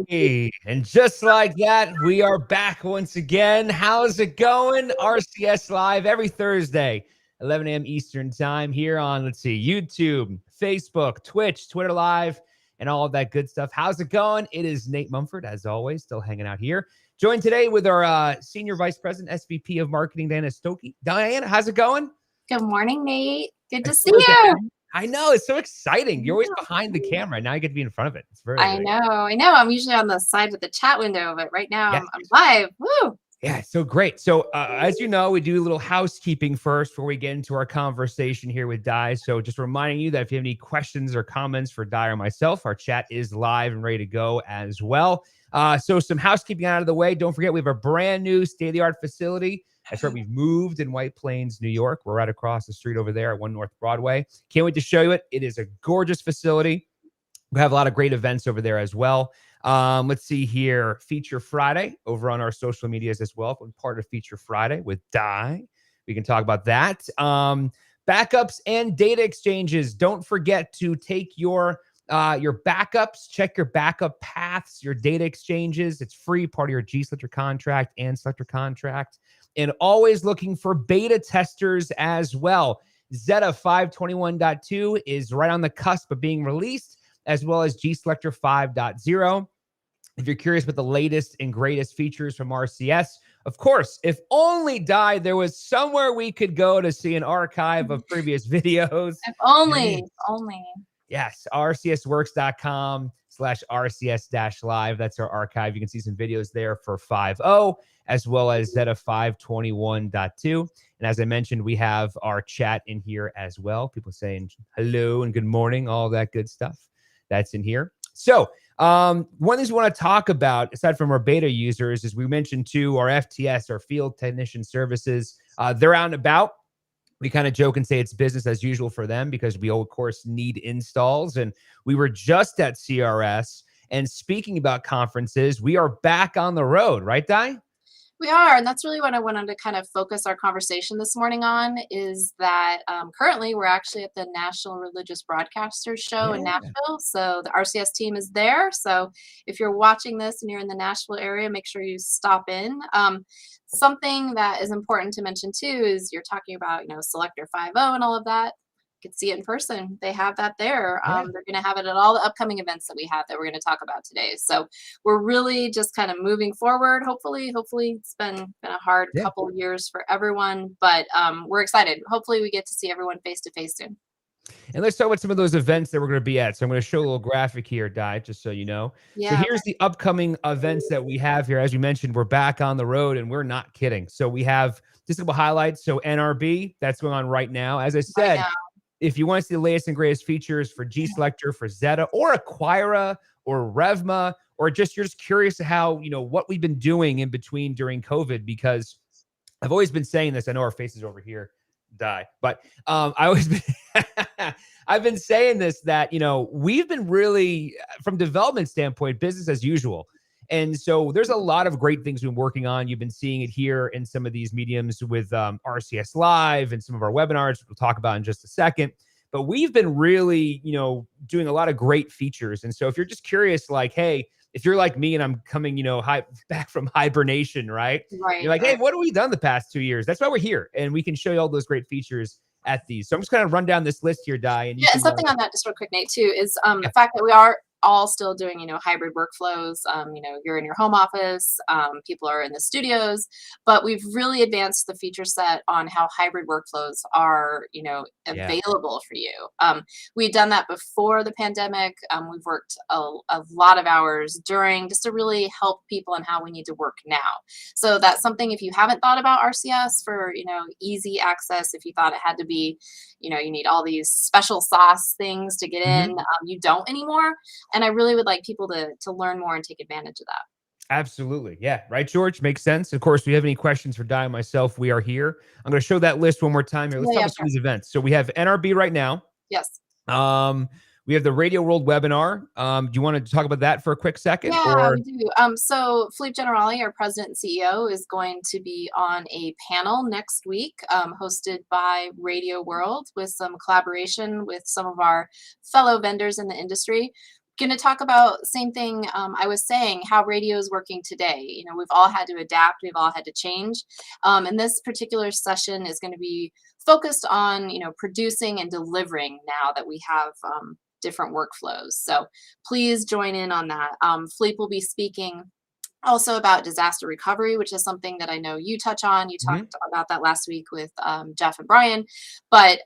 Hey, and just like that, we are back once again. How's it going? RCS Live every Thursday, 11 a.m. Eastern Time here on, YouTube, Facebook, Twitch, Twitter Live, and all of that good stuff. How's it going? It is Nate Mumford, as always, still hanging out here. Joined today with our Senior Vice President, SVP of Marketing, Diana Stokey. Diana, how's it going? Good morning, Nate. Good to see you. I know, it's so exciting. You're always behind the camera. Now you get to be in front of it. It's very I know. I'm usually on the side of the chat window, but right now I'm live. Woo! Yeah, it's so great. So as you know, we do a little housekeeping first before we get into our conversation here with Di. So just reminding you that if you have any questions or comments for Di or myself, our chat is live and ready to go as well. So some housekeeping out of the way. Don't forget, we have a brand new state-of-the-art facility. That's right. We've moved in White Plains, New York. We're right across the street over there at 1 North Broadway. Can't wait to show you it. It is a gorgeous facility. We have a lot of great events over there as well. Let's see here. Feature Friday over on our social medias as well. We're part of Feature Friday with Di. We can talk about that. Backups and data exchanges. Don't forget to take your backups, check your backup paths, your data exchanges. It's free, part of your GSelector contract and Selector contract. And always looking for beta testers as well. Zetta 521.2 is right on the cusp of being released, as well as GSelector 5.0. If you're curious about the latest and greatest features from RCS, of course, if only there was somewhere we could go to see an archive of previous videos. If only. Yes, rcs.works.com/RCS-live. That's our archive. You can see some videos there for 5.0, as well as Zetta 521.2. And as I mentioned, we have our chat in here as well. People saying hello and good morning, all that good stuff. That's in here. So one of the things we want to talk about, aside from our beta users, is we mentioned too, our FTS, our field technician services. They're out and about. We kind of joke and say it's business as usual for them because we, of course, need installs. And we were just at CRS. And speaking about conferences, we are back on the road, right, Di? We are, and that's really what I wanted to kind of focus our conversation this morning on, is that currently we're actually at the National Religious Broadcasters Show in Nashville. So the RCS team is there. So if you're watching this and you're in the Nashville area, make sure you stop in. Something that is important to mention too is you're talking about, Selector 5.0 and all of that. You can see it in person. They have that there. They're going to have it at all the upcoming events that we have that we're going to talk about today. So we're really just kind of moving forward. Hopefully it's been a hard couple years for everyone, but we're excited. Hopefully we get to see everyone face to face soon. And let's talk about some of those events that we're going to be at. So I'm going to show a little graphic here, Di, just so you know. So here's the upcoming events that we have here. As you mentioned, we're back on the road, and we're not kidding. So we have just a couple highlights. So NRB, that's going on right now. As I said, if you want to see the latest and greatest features for GSelector, for Zetta, or Acquira, or Revma, or you're just curious to how, what we've been doing in between during COVID, because I've always been saying this. I know our faces over here, Di, but I've been saying this, that we've been really, from development standpoint, business as usual. And so there's a lot of great things we've been working on. You've been seeing it here in some of these mediums with RCS Live and some of our webinars, which we'll talk about in just a second. But we've been really, doing a lot of great features. And so if you're just curious, like, hey, if you're like me and I'm coming, back from hibernation, right? You're like, hey, what have we done the past 2 years? That's why we're here. And we can show you all those great features at these. So I'm just going to run down this list here, Di. And and something on that, just real quick, Nate, too, is the fact that we are all still doing, hybrid workflows. You're in your home office, people are in the studios, but we've really advanced the feature set on how hybrid workflows are, available for you. We've done that before the pandemic. We've worked a lot of hours during, just to really help people on how we need to work now. So that's something, if you haven't thought about RCS for, easy access, if you thought it had to be, you need all these special sauce things to get in, you don't anymore. And I really would like people to learn more and take advantage of that. Absolutely. Yeah. Right, George? Makes sense. Of course, if you have any questions for Di and myself, we are here. I'm going to show that list one more time here. Let's talk about some of these events. So we have NRB right now. Yes. We have the Radio World webinar. Do you want to talk about that for a quick second? Yeah, we do. So Philippe Generali, our president and CEO, is going to be on a panel next week, hosted by Radio World, with some collaboration with some of our fellow vendors in the industry. going to talk about same thing I was saying, how radio is working today. You know, we've all had to adapt, we've all had to change. And this particular session is going to be focused on, you know, producing and delivering now that we have different workflows. So please join in on that. Philippe will be speaking also about disaster recovery, which is something that I know you touch on. You talked about that last week with Jeff and Brian, but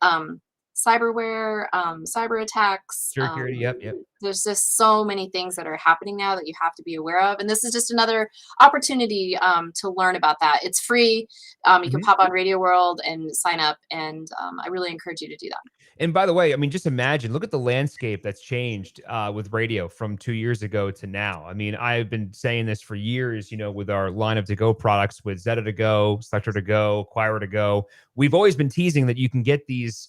cyberware, cyber attacks. Security, yep. There's just so many things that are happening now that you have to be aware of. And this is just another opportunity to learn about that. It's free. You can pop on Radio World and sign up. And I really encourage you to do that. And by the way, I mean, just imagine, look at the landscape that's changed with radio from 2 years ago to now. I mean, I've been saying this for years, you know, with our line of to-go products, with Zetta to go, Selector to go, Choir to go. We've always been teasing that you can get these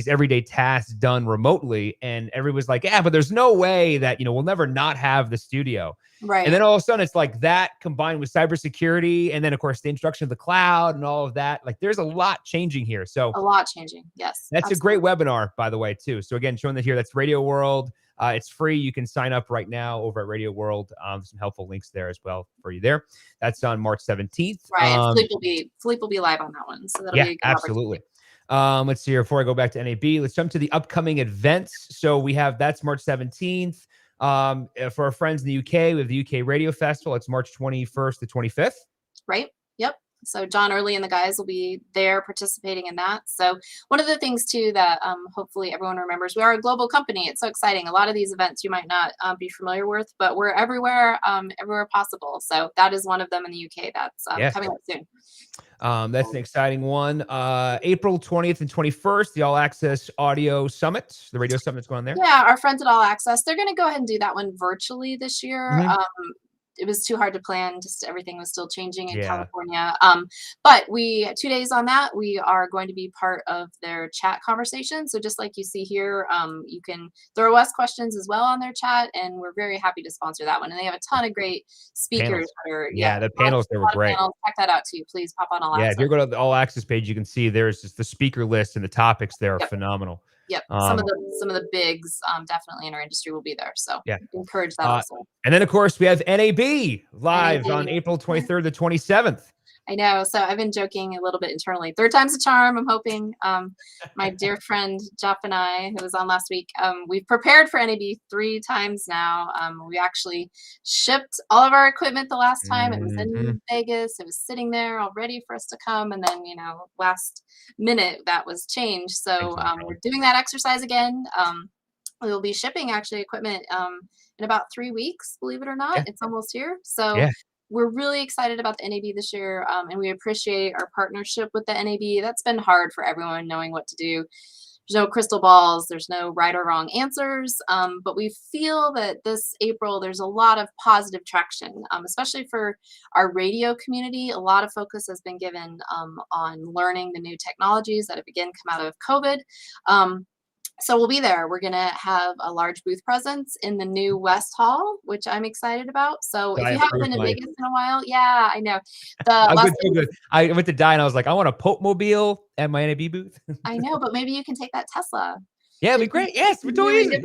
everyday tasks done remotely. And everyone's like, yeah, but there's no way that, you know, we'll never not have the studio. Right. And then all of a sudden it's like that combined with cybersecurity. And then of course the introduction of the cloud and all of that, like there's a lot changing here. So a lot changing. Yes. That's absolutely a great webinar, by the way, too. So again, showing that here, that's Radio World. It's free. You can sign up right now over at Radio World. There's some helpful links there as well for you there. That's on March 17th. Right. Philippe will be live on that one. So that'll be a good absolutely. Let's see here. Before I go back to NAB, let's jump to the upcoming events. So we have, that's March 17th. For our friends in the UK, we have the UK Radio Festival. It's March 21st to 25th. Right. Yep. So John Early and the guys will be there participating in that. So one of the things too that hopefully everyone remembers, we are a global company. It's so exciting. A lot of these events you might not be familiar with, but we're everywhere, everywhere possible. So that is one of them in the UK. That's coming up soon. That's an exciting one. April 20th and 21st, the All Access Audio Summit, the radio summit that's going on there. Yeah, our friends at All Access, they're going to go ahead and do that one virtually this year. It was too hard to plan. Just everything was still changing in California. But 2 days on that, we are going to be part of their chat conversation. So just like you see here, you can throw us questions as well on their chat, and we're very happy to sponsor that one. And they have a ton of great speakers. The panels there were great. Check that out too. Please pop on All Access. Yeah, if you go to the All Access page, you can see there's just the speaker list and the topics there are phenomenal. Yep, some of the bigs definitely in our industry will be there. So encourage that also. And then of course we have NAB live on April 23rd to 27th. I know. So I've been joking a little bit internally. Third time's a charm, I'm hoping. My dear friend Jeff and I, who was on last week, we've prepared for NAB 3 times now. We actually shipped all of our equipment the last time. It was in Vegas. It was sitting there all ready for us to come. And then, you know, last minute that was changed. So we're doing that exercise again. We will be shipping actually equipment in about 3 weeks, believe it or not. It's almost here. So we're really excited about the NAB this year, and we appreciate our partnership with the NAB. That's been hard for everyone knowing what to do. There's no crystal balls. There's no right or wrong answers. But we feel that this April, there's a lot of positive traction, especially for our radio community. A lot of focus has been given on learning the new technologies that have again come out of COVID. So we'll be there. We're going to have a large booth presence in the new West Hall, which I'm excited about. So if you haven't been to Vegas in a while, I know. I went to Die and I was like, I want a Pope Mobile at my NAB booth. I know, but maybe you can take that Tesla. Yeah, it'd be great. Yes, we're totally easy.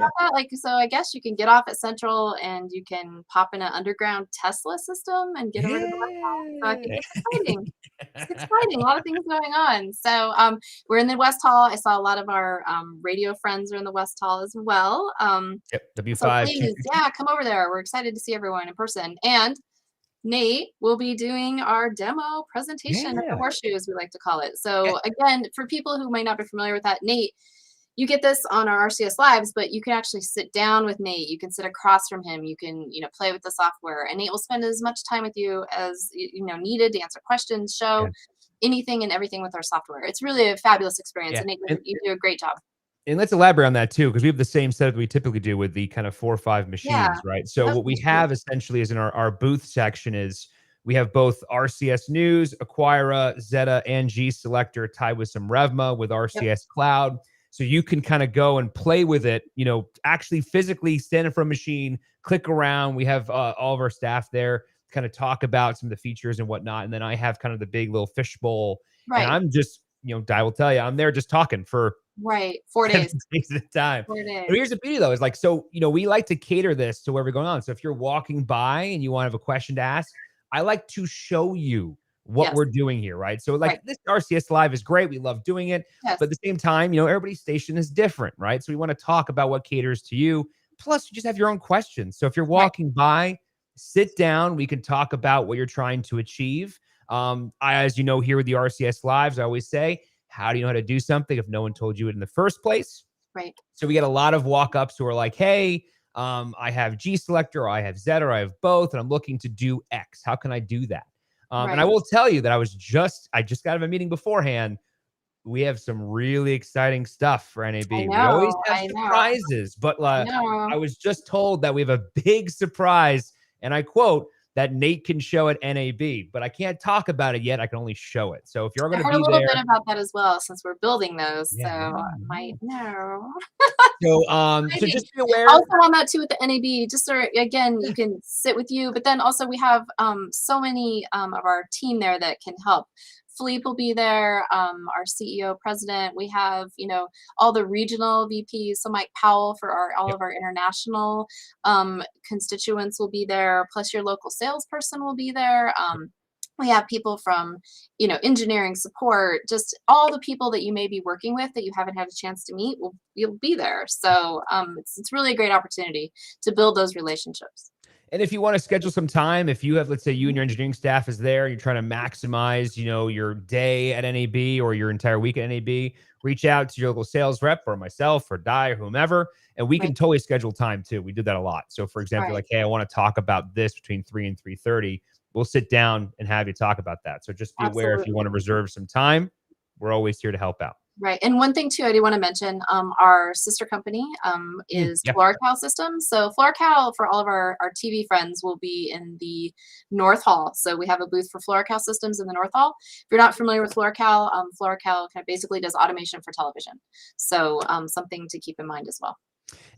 So I guess you can get off at Central and you can pop in an underground Tesla system and get over to the West Hall. So I think it's exciting. It's exciting. A lot of things going on. So we're in the West Hall. I saw a lot of our radio friends are in the West Hall as well. W5. So please, come over there. We're excited to see everyone in person. And Nate will be doing our demo presentation of the horseshoes, we like to call it. So again, for people who might not be familiar with that, Nate, you get this on our RCS Lives, but you can actually sit down with Nate. You can sit across from him. You can, play with the software, and Nate will spend as much time with you as needed to answer questions, show anything and everything with our software. It's really a fabulous experience, and Nate, you do a great job. And let's elaborate on that too, because we have the same setup we typically do with the kind of 4 or 5 machines, right? So what we have essentially is in our booth section is we have both RCS News, Acquira, Zetta, and GSelector tied with some Revma with RCS Cloud. So you can kind of go and play with it, actually physically stand in front of a machine, click around. We have all of our staff there kind of talk about some of the features and whatnot. And then I have kind of the big little fishbowl. Right. And I'm just, Di will tell you, I'm there just talking for Right. 4 7 days. days at a time. 4 days. But here's the beauty though, is like, so, we like to cater this to whatever's going on. So if you're walking by and you want to have a question to ask, I like to show you what Yes. we're doing here, right? So like Right. this RCS Live is great. We love doing it. Yes. But at the same time, everybody's station is different, right? So we want to talk about what caters to you. Plus, you just have your own questions. So if you're Right. walking by, sit down. We can talk about what you're trying to achieve. As you know, here with the RCS Lives, I always say, how do you know how to do something if no one told you it in the first place? Right. So we get a lot of walk-ups who are like, hey, I have GSelector, or I have Zetta, or I have both, and I'm looking to do X. How can I do that? And I will tell you that I just got out of a meeting beforehand. We have some really exciting stuff for NAB. I We always know. have I know. surprises, but I know. I was just told that we have a big surprise, and I quote, that Nate can show at NAB, but I can't talk about it yet. I can only show it. So if you're I going to heard a be little there, bit about that as well, since we're building those. So yeah, I might know. so Maybe. just be aware. Also on that too with the NAB, just so again, you can sit with you, but then also we have so many of our team there that can help. Philippe will be there, our CEO, president. We have, all the regional VPs. So Mike Powell for all of our international constituents will be there. Plus your local salesperson will be there. We have people from, engineering support, just all the people that you may be working with that you haven't had a chance to meet you'll be there. So it's really a great opportunity to build those relationships. And if you want to schedule some time, if you have, let's say you and your engineering staff is there, and you're trying to maximize, your day at NAB or your entire week at NAB, reach out to your local sales rep or myself or Di or whomever, and we can totally schedule time too. We did that a lot. So for example, like, hey, I want to talk about this between 3 and 3:30. We'll sit down and have you talk about that. So just be aware, if you want to reserve some time, we're always here to help out. Right. And one thing too, I do want to mention, our sister company is FloriCal Systems. So FloriCal, for all of our TV friends, will be in the North Hall. So we have a booth for FloriCal Systems in the North Hall. If you're not familiar with FloriCal, FloriCal kind of basically does automation for television. So something to keep in mind as well.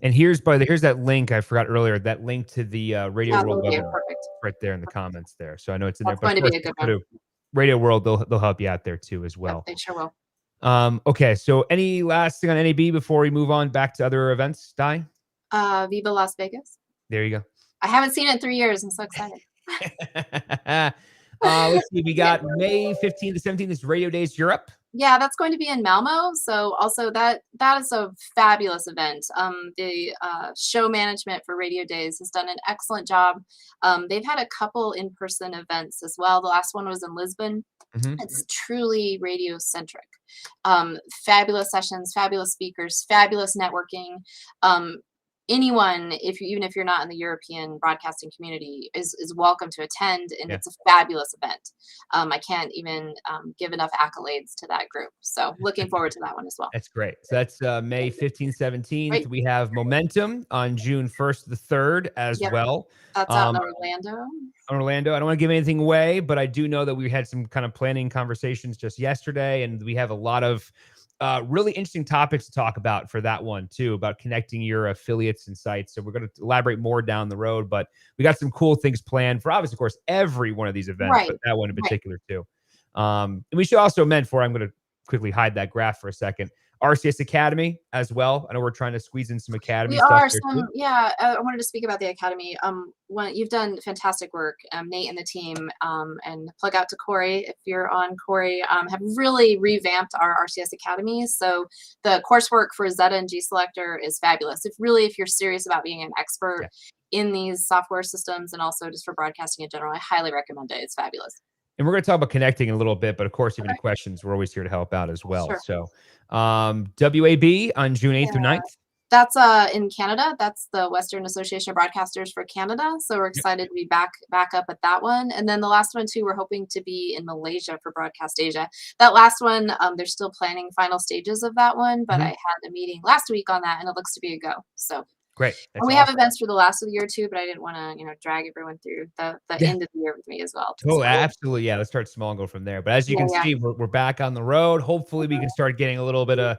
And here's that link I forgot earlier, that link to the Radio World webinar. Perfect. Right there in the comments there. So I know it's in there. That's going to be a good one. Radio World, they'll help you out there too as well. They sure will. Okay, so any last thing on NAB before we move on back to other events, Di? Viva Las Vegas. There you go. I haven't seen it in 3 years. I'm so excited. Let's see. We got May 15th to 17th is Radio Days Europe. Yeah, that's going to be in Malmo. So also that is a fabulous event. The show management for Radio Days has done an excellent job. They've had a couple in-person events as well. The last one was in Lisbon. It's truly radio centric. Fabulous sessions, fabulous speakers, fabulous networking. Anyone, even if you're not in the European broadcasting community, is welcome to attend, and it's a fabulous event. I can't even give enough accolades to that group. So looking forward to that one as well. That's great. So that's May 15th, 17th. Right. We have Momentum on June 1st to the 3rd as well. That's out in Orlando. I don't want to give anything away, but I do know that we had some kind of planning conversations just yesterday, and we have a lot of really interesting topics to talk about for that one too, about connecting your affiliates and sites. So we're going to elaborate more down the road, but we got some cool things planned for, obviously, of course, every one of these events, but that one in particular too. And we should also mention, I'm going to quickly hide that graph for a second, RCS Academy as well. I know we're trying to squeeze in some Academy stuff. I wanted to speak about the Academy. You've done fantastic work, Nate and the team, and plug out to Corey if you're on. Corey have really revamped our RCS Academy. So the coursework for Zetta and GSelector is fabulous. If you're serious about being an expert in these software systems and also just for broadcasting in general, I highly recommend it. It's fabulous. And we're going to talk about connecting in a little bit, but of course, if you have any questions, we're always here to help out as well. So WAB on June 8th through 9th. That's in Canada. That's the Western Association of Broadcasters for Canada. So we're excited to be back up at that one. And then the last one too, we're hoping to be in Malaysia for Broadcast Asia. That last one, they're still planning final stages of that one, but I had a meeting last week on that, and it looks to be a go. So great. And we have events for the last of the year too, but I didn't want to, drag everyone through the end of the year with me as well. Oh, absolutely. Yeah. Let's start small and go from there. But as you can see, we're back on the road. Hopefully we can start getting a little bit of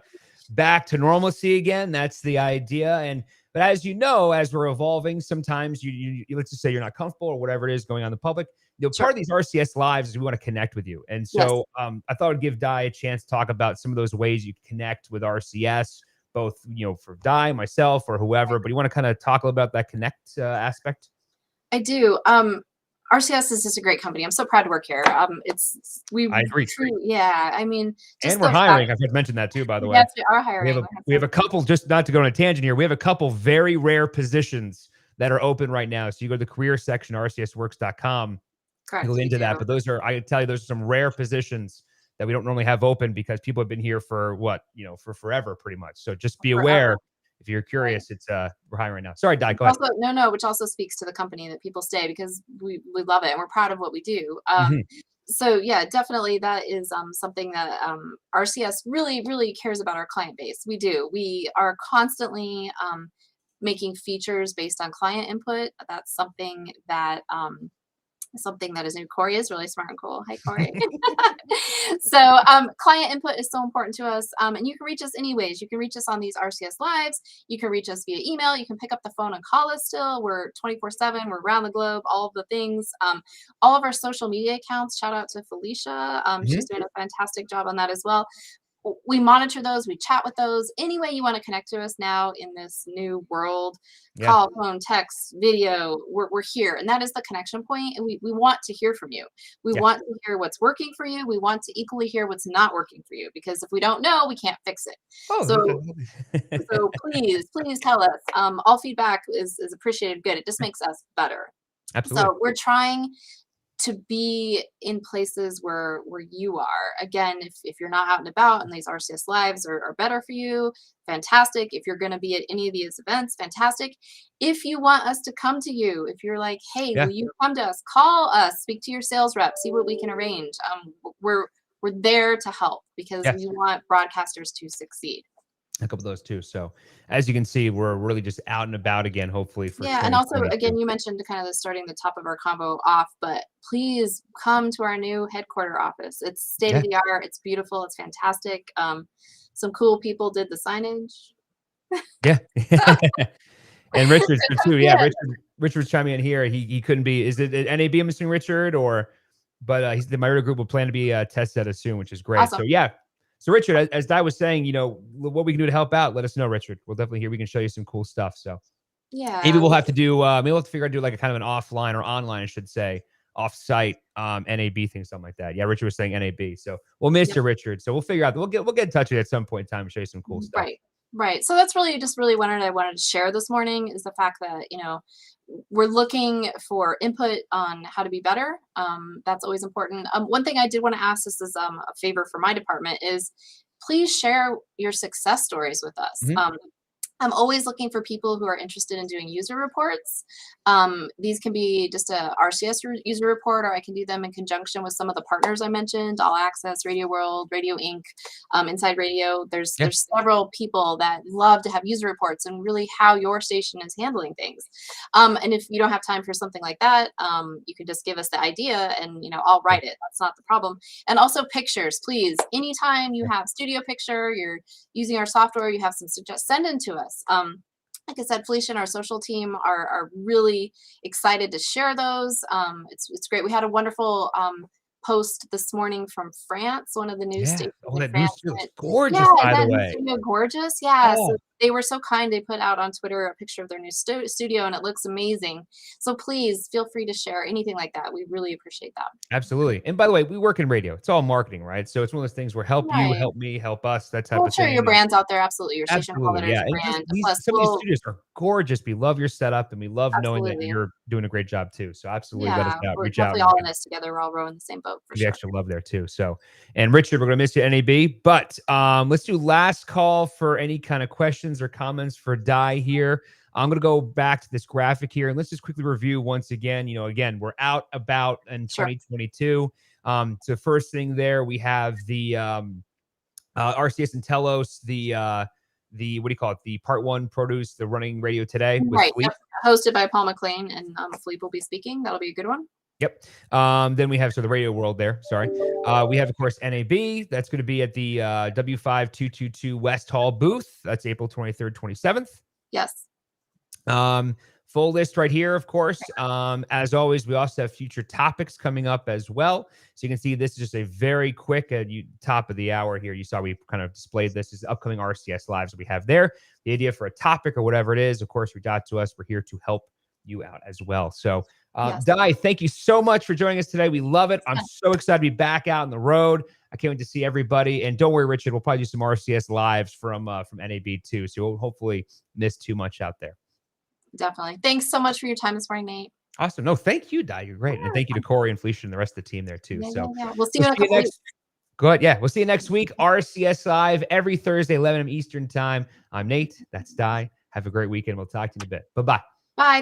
back to normalcy again. That's the idea. But as you know, as we're evolving, sometimes you let's just say you're not comfortable or whatever it is going on in the public, part of these RCS lives is we want to connect with you. And so I thought I'd give Di a chance to talk about some of those ways you can connect with RCS, both, for Di, myself, or whoever, but you want to kind of talk a little about that connect aspect? I do. RCS is just a great company. I'm so proud to work here. I agree. Yeah. I mean, and we're hiring. I should mention that too, by the way. Yes, we are hiring. We have a couple, just not to go on a tangent here. We have a couple very rare positions that are open right now. So you go to the career section, rcsworks.com. Correct. Go into that. But I can tell you, those are some rare positions that we don't normally have open because people have been here for for forever, pretty much. So just be aware. If you're curious, it's we're hiring right now. Sorry, Di, go ahead. No, which also speaks to the company that people stay because we love it and we're proud of what we do. So yeah, definitely that is something that RCS really, really cares about our client base. We do. We are constantly making features based on client input. That's something that is new. Corey is really smart and cool. Hi, Corey. So client input is so important to us. And you can reach us anyways. You can reach us on these RCS lives. You can reach us via email. You can pick up the phone and call us still. We're 24/7. We're around the globe, all of the things. All of our social media accounts, shout out to Felicia. She's doing a fantastic job on that as well. We monitor those, we chat with those. Any way you want to connect to us now in this new world, call, phone, text, video, we're here. And that is the connection point. And we want to hear from you. We want to hear what's working for you. We want to equally hear what's not working for you, because if we don't know, we can't fix it. So please tell us. All feedback is appreciated. Good. It just makes us better. Absolutely. So we're trying to be in places where you are. Again, if you're not out and about and these RCS lives are better for you, fantastic. If you're going to be at any of these events, fantastic. If you want us to come to you, if you're like, hey, will you come to us, call us, speak to your sales rep, see what we can arrange. We're there to help because we want broadcasters to succeed. A couple of those too. So as you can see, we're really just out and about again, hopefully. And also, again, you mentioned kind of starting the top of our combo off, but please come to our new headquarter office. It's state of the art. It's beautiful. It's fantastic. Some cool people did the signage. And Richard too. Yeah, Richard's chiming in here. He couldn't be. Is it NAB? I'm assuming Richard, but he's the Myra group will plan to be test Zetta soon, which is great. Awesome. So So Richard, as Di was saying, what we can do to help out, let us know, Richard. We'll definitely we can show you some cool stuff. So maybe we'll have to do, maybe we'll have to figure out do like a kind of an offline or online, I should say, off-site NAB thing, something like that. Yeah, Richard was saying NAB. So we'll miss you, Richard. So we'll figure out, we'll get in touch with you at some point in time and show you some cool stuff. Right. So that's really just what I wanted to share this morning is the fact that, we're looking for input on how to be better. That's always important. One thing I did want to ask, this is a favor for my department, is please share your success stories with us. I'm always looking for people who are interested in doing user reports. These can be just a RCS user report, or I can do them in conjunction with some of the partners I mentioned, All Access, Radio World, Radio Inc., Inside Radio. There's several people that love to have user reports and really how your station is handling things. And if you don't have time for something like that, you can just give us the idea and, I'll write it. That's not the problem. And also pictures, please. Anytime you have studio picture, you're using our software, you have some send in to us. Like I said, Felicia and our social team are really excited to share those. It's great. We had a wonderful post this morning from France, one of the news stations. Oh, that news studio is gorgeous, by the way. Gorgeous. Yeah. So they were so kind. They put out on Twitter a picture of their new studio, and it looks amazing. So please feel free to share anything like that. We really appreciate that. Absolutely. And by the way, we work in radio. It's all marketing, right? So it's one of those things where help you, help me, help us, that type of thing. Share your brands out there. Absolutely. Your station brand. Some of these studios are gorgeous. We love your setup, and we love knowing that you're doing a great job too. So absolutely let us out. Reach out. We're all in this together. We're all rowing the same boat for sure. The extra love there too. So, and Richard, we're going to miss you, NAB, but let's do last call for any kind of questions or comments for Di here. I'm going to go back to this graphic here and let's just quickly review once again. Again, we're out about in 2022. So first thing there, we have the RCS and Telos, the what do you call it? The part one produce, the running radio today. With Fleet. Hosted by Paul McLean, and Fleet will be speaking. That'll be a good one. Yep. Then we have the Radio World there. Sorry. We have, of course, NAB. That's going to be at the W5222 West Hall booth. That's April 23rd, 27th. Yes. full list right here, of course. As always, we also have future topics coming up as well. So you can see this is just a very quick top of the hour here. You saw we kind of displayed this as upcoming RCS lives that we have there. The idea for a topic or whatever it is, of course, reach out to us. We're here to help you out as well. So Yes. Di, thank you so much for joining us today. We love it. I'm so excited to be back out on the road. I can't wait to see everybody. And don't worry, Richard, we'll probably do some RCS lives from NAB too. So we'll hopefully miss too much out there. Definitely. Thanks so much for your time this morning, Nate. Awesome. No, thank you, Di. You're great. And thank you to Corey and Felicia and the rest of the team there too. We'll see you in a couple weeks. Good. Yeah. We'll see you next week. RCS Live every Thursday, 11 a.m. Eastern time. I'm Nate. That's Di. Have a great weekend. We'll talk to you in a bit. Bye-bye.